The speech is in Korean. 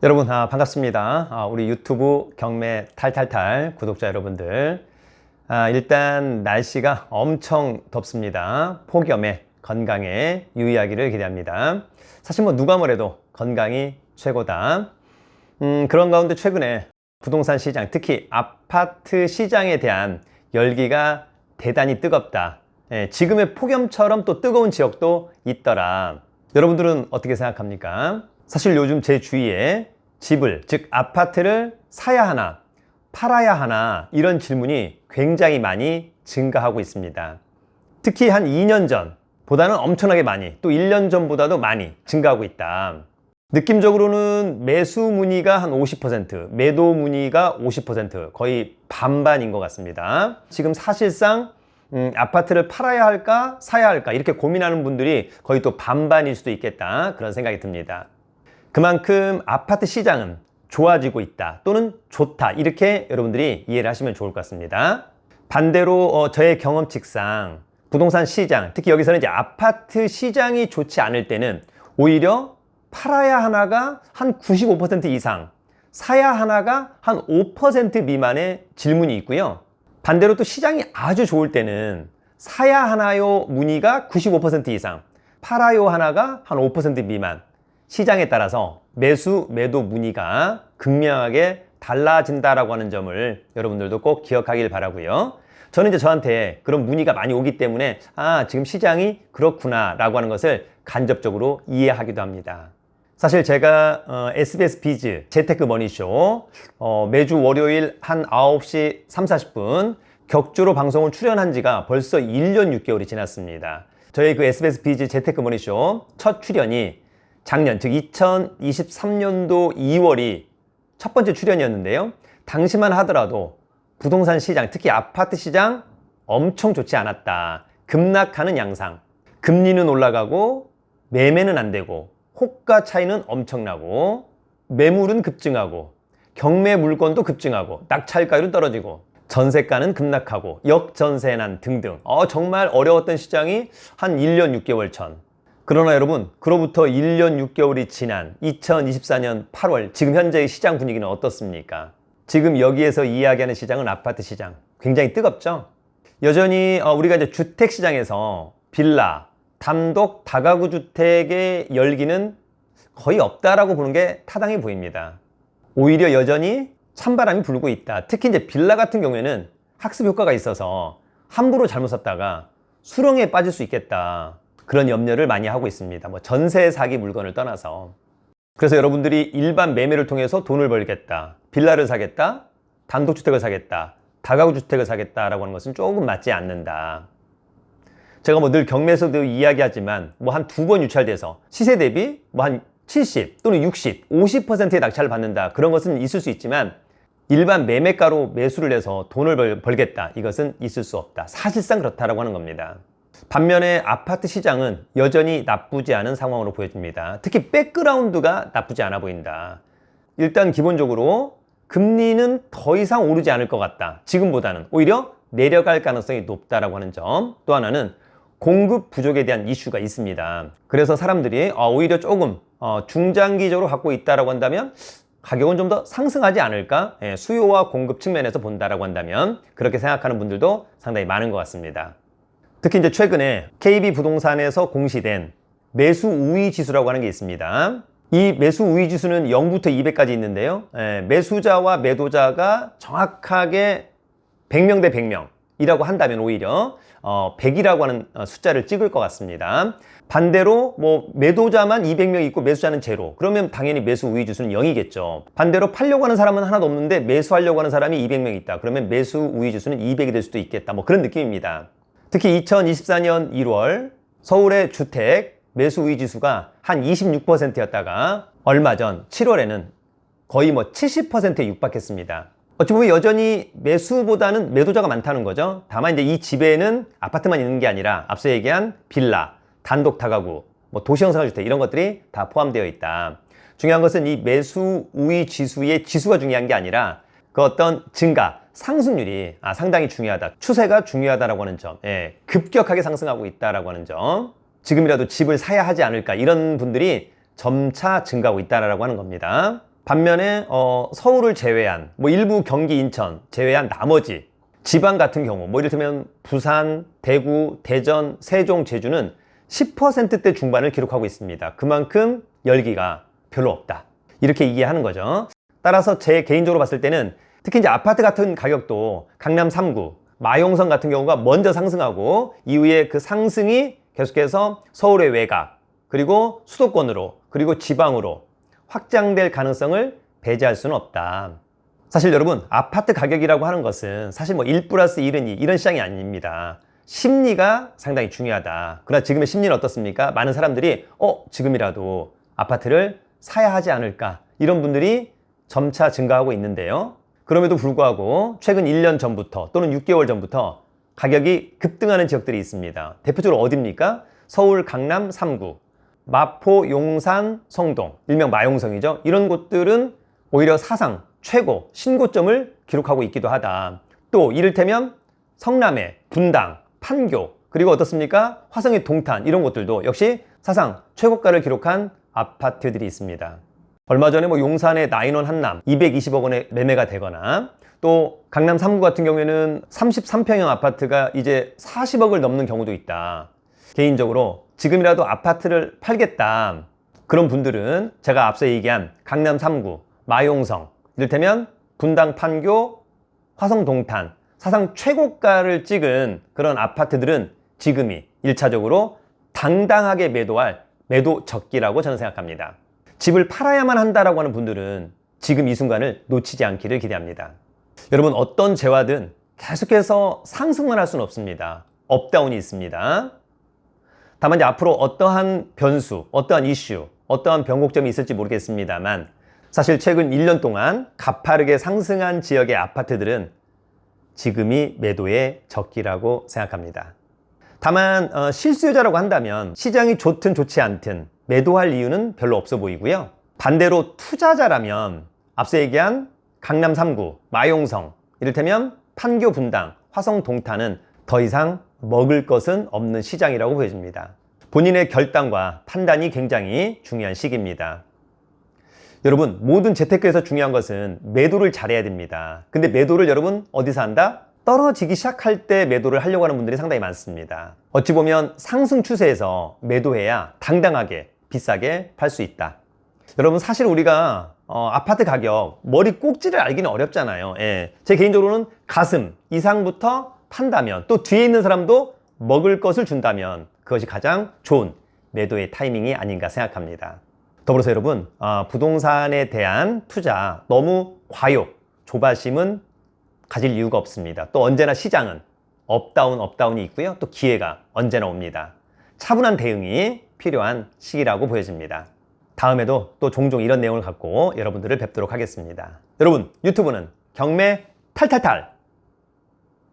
여러분 반갑습니다. 우리 유튜브 경매 탈탈탈 구독자 여러분들, 일단 날씨가 엄청 덥습니다. 폭염에 건강에 유의하기를 기대합니다. 사실 누가 뭐래도 건강이 최고다. 그런 가운데 최근에 부동산 시장, 특히 아파트 시장에 대한 열기가 대단히 뜨겁다. 지금의 폭염처럼 또 뜨거운 지역도 있더라. 여러분들은 어떻게 생각합니까? 사실 요즘 제 주위에 집을, 즉 아파트를 사야 하나, 팔아야 하나, 이런 질문이 굉장히 많이 증가하고 있습니다. 특히 한 2년 전보다는 엄청나게 많이, 또 1년 전보다도 많이 증가하고 있다. 느낌적으로는 매수 문의가 한 50%, 매도 문의가 50%, 거의 반반인 것 같습니다. 지금 사실상 아파트를 팔아야 할까, 사야 할까, 이렇게 고민하는 분들이 거의 또 반반일 수도 있겠다, 그런 생각이 듭니다. 그만큼 아파트 시장은 좋아지고 있다, 또는 좋다, 이렇게 여러분들이 이해를 하시면 좋을 것 같습니다. 반대로 저의 경험칙상 부동산 시장, 특히 여기서는 이제 아파트 시장이 좋지 않을 때는 오히려 팔아야 하나가 한 95% 이상, 사야 하나가 한 5% 미만의 질문이 있고요. 반대로 또 시장이 아주 좋을 때는 사야 하나요 문의가 95% 이상, 팔아요 하나가 한 5% 미만, 시장에 따라서 매수, 매도 문의가 극명하게 달라진다라고 하는 점을 여러분들도 꼭 기억하길 바라고요. 저는 이제 저한테 그런 문의가 많이 오기 때문에 지금 시장이 그렇구나 라고 하는 것을 간접적으로 이해하기도 합니다. 사실 제가 SBS 비즈 재테크 머니쇼 매주 월요일 한 9시 3, 40분 격주로 방송을 출연한 지가 벌써 1년 6개월이 지났습니다. 저희 그 SBS 비즈 재테크 머니쇼 첫 출연이 작년, 즉 2023년도 2월이 첫 번째 출연이었는데요. 당시만 하더라도 부동산 시장, 특히 아파트 시장 엄청 좋지 않았다. 급락하는 양상. 금리는 올라가고 매매는 안 되고 호가 차이는 엄청나고 매물은 급증하고 경매 물건도 급증하고 낙찰가율은 떨어지고 전세가는 급락하고 역전세난 등등 정말 어려웠던 시장이 한 1년 6개월 전. 그러나 여러분, 그로부터 1년 6개월이 지난 2024년 8월, 지금 현재의 시장 분위기는 어떻습니까? 지금 여기에서 이야기하는 시장은 아파트 시장. 굉장히 뜨겁죠? 여전히 우리가 이제 주택 시장에서 빌라, 단독, 다가구 주택의 열기는 거의 없다라고 보는 게 타당해 보입니다. 오히려 여전히 찬바람이 불고 있다. 특히 이제 빌라 같은 경우에는 학습 효과가 있어서 함부로 잘못 샀다가 수렁에 빠질 수 있겠다. 그런 염려를 많이 하고 있습니다. 전세 사기 물건을 떠나서. 그래서 여러분들이 일반 매매를 통해서 돈을 벌겠다, 빌라를 사겠다, 단독주택을 사겠다, 다가구 주택을 사겠다라고 하는 것은 조금 맞지 않는다. 제가 늘 경매에서도 이야기하지만 한 두 번 유찰돼서 시세 대비 한 70 또는 60, 50%의 낙찰을 받는다, 그런 것은 있을 수 있지만 일반 매매가로 매수를 해서 돈을 벌겠다, 이것은 있을 수 없다. 사실상 그렇다라고 하는 겁니다. 반면에 아파트 시장은 여전히 나쁘지 않은 상황으로 보여집니다. 특히 백그라운드가 나쁘지 않아 보인다. 일단 기본적으로 금리는 더 이상 오르지 않을 것 같다. 지금보다는 오히려 내려갈 가능성이 높다라고 하는 점. 또 하나는 공급 부족에 대한 이슈가 있습니다. 그래서 사람들이 오히려 조금 중장기적으로 갖고 있다라고 한다면 가격은 좀 더 상승하지 않을까? 수요와 공급 측면에서 본다라고 한다면 그렇게 생각하는 분들도 상당히 많은 것 같습니다. 특히 이제 최근에 KB부동산에서 공시된 매수 우위 지수라고 하는 게 있습니다. 이 매수 우위 지수는 0부터 200까지 있는데요. 매수자와 매도자가 정확하게 100명 대 100명이라고 한다면 오히려 100이라고 하는 숫자를 찍을 것 같습니다. 반대로 매도자만 200명 있고 매수자는 제로, 그러면 당연히 매수 우위 지수는 0이겠죠. 반대로 팔려고 하는 사람은 하나도 없는데 매수하려고 하는 사람이 200명 있다. 그러면 매수 우위 지수는 200이 될 수도 있겠다. 그런 느낌입니다. 특히 2024년 1월 서울의 주택 매수 우위 지수가 한 26%였다가 얼마 전 7월에는 거의 70%에 육박했습니다. 어찌 보면 여전히 매수보다는 매도자가 많다는 거죠. 다만 이제 이 집에는 아파트만 있는 게 아니라 앞서 얘기한 빌라, 단독 다가구, 도시형 생활주택, 이런 것들이 다 포함되어 있다. 중요한 것은 이 매수 우위 지수의 지수가 중요한 게 아니라 그 어떤 증가, 상승률이 상당히 중요하다. 추세가 중요하다라고 하는 점. 급격하게 상승하고 있다라고 하는 점. 지금이라도 집을 사야 하지 않을까, 이런 분들이 점차 증가하고 있다라고 하는 겁니다. 반면에 서울을 제외한 뭐 일부 경기, 인천 제외한 나머지 지방 같은 경우 뭐 이를테면 부산, 대구, 대전, 세종, 제주는 10%대 중반을 기록하고 있습니다. 그만큼 열기가 별로 없다. 이렇게 이해하는 거죠. 따라서 제 개인적으로 봤을 때는 특히 이제 아파트 같은 가격도 강남 3구, 마용성 같은 경우가 먼저 상승하고 이후에 그 상승이 계속해서 서울의 외곽, 그리고 수도권으로, 그리고 지방으로 확장될 가능성을 배제할 수는 없다. 사실 여러분, 아파트 가격이라고 하는 것은 사실 뭐 1+1은 2 이런 시장이 아닙니다. 심리가 상당히 중요하다. 그러나 지금의 심리는 어떻습니까? 많은 사람들이 지금이라도 아파트를 사야 하지 않을까, 이런 분들이 점차 증가하고 있는데요. 그럼에도 불구하고 최근 1년 전부터 또는 6개월 전부터 가격이 급등하는 지역들이 있습니다. 대표적으로 어디입니까? 서울 강남 3구, 마포, 용산, 성동, 일명 마용성이죠. 이런 곳들은 오히려 사상 최고 신고점을 기록하고 있기도 하다. 또 이를테면 성남의 분당, 판교, 그리고 어떻습니까? 화성의 동탄, 이런 곳들도 역시 사상 최고가를 기록한 아파트들이 있습니다. 얼마 전에 뭐 용산의 나인원 한남 220억 원에 매매가 되거나, 또 강남 3구 같은 경우에는 33평형 아파트가 이제 40억을 넘는 경우도 있다. 개인적으로 지금이라도 아파트를 팔겠다, 그런 분들은 제가 앞서 얘기한 강남 3구, 마용성, 이를테면 분당, 판교, 화성, 동탄, 사상 최고가를 찍은 그런 아파트들은 지금이 1차적으로 당당하게 매도할 매도 적기라고 저는 생각합니다. 집을 팔아야만 한다라고 하는 분들은 지금 이 순간을 놓치지 않기를 기대합니다. 여러분, 어떤 재화든 계속해서 상승만 할 수는 없습니다. 업다운이 있습니다. 다만 이제 앞으로 어떠한 변수, 어떠한 이슈, 어떠한 변곡점이 있을지 모르겠습니다만, 사실 최근 1년 동안 가파르게 상승한 지역의 아파트들은 지금이 매도의 적기라고 생각합니다. 다만 실수요자라고 한다면 시장이 좋든 좋지 않든 매도할 이유는 별로 없어 보이고요. 반대로 투자자라면 앞서 얘기한 강남 3구, 마용성, 이를테면 판교, 분당, 화성, 동탄은 더 이상 먹을 것은 없는 시장이라고 보여집니다. 본인의 결단과 판단이 굉장히 중요한 시기입니다. 여러분, 모든 재테크에서 중요한 것은 매도를 잘해야 됩니다. 근데 매도를 여러분 어디서 한다? 떨어지기 시작할 때 매도를 하려고 하는 분들이 상당히 많습니다. 어찌 보면 상승 추세에서 매도해야 당당하게 비싸게 팔 수 있다. 여러분, 사실 우리가 아파트 가격 머리 꼭지를 알기는 어렵잖아요. 예. 제 개인적으로는 가슴 이상부터 판다면, 또 뒤에 있는 사람도 먹을 것을 준다면 그것이 가장 좋은 매도의 타이밍이 아닌가 생각합니다. 더불어서 여러분, 부동산에 대한 투자 너무 과욕, 조바심은 가질 이유가 없습니다. 또 언제나 시장은 업다운이 있고요. 또 기회가 언제나 옵니다. 차분한 대응이 필요한 시기라고 보여집니다. 다음에도 또 종종 이런 내용을 갖고 여러분들을 뵙도록 하겠습니다. 여러분, 유튜브는 경매 탈탈탈!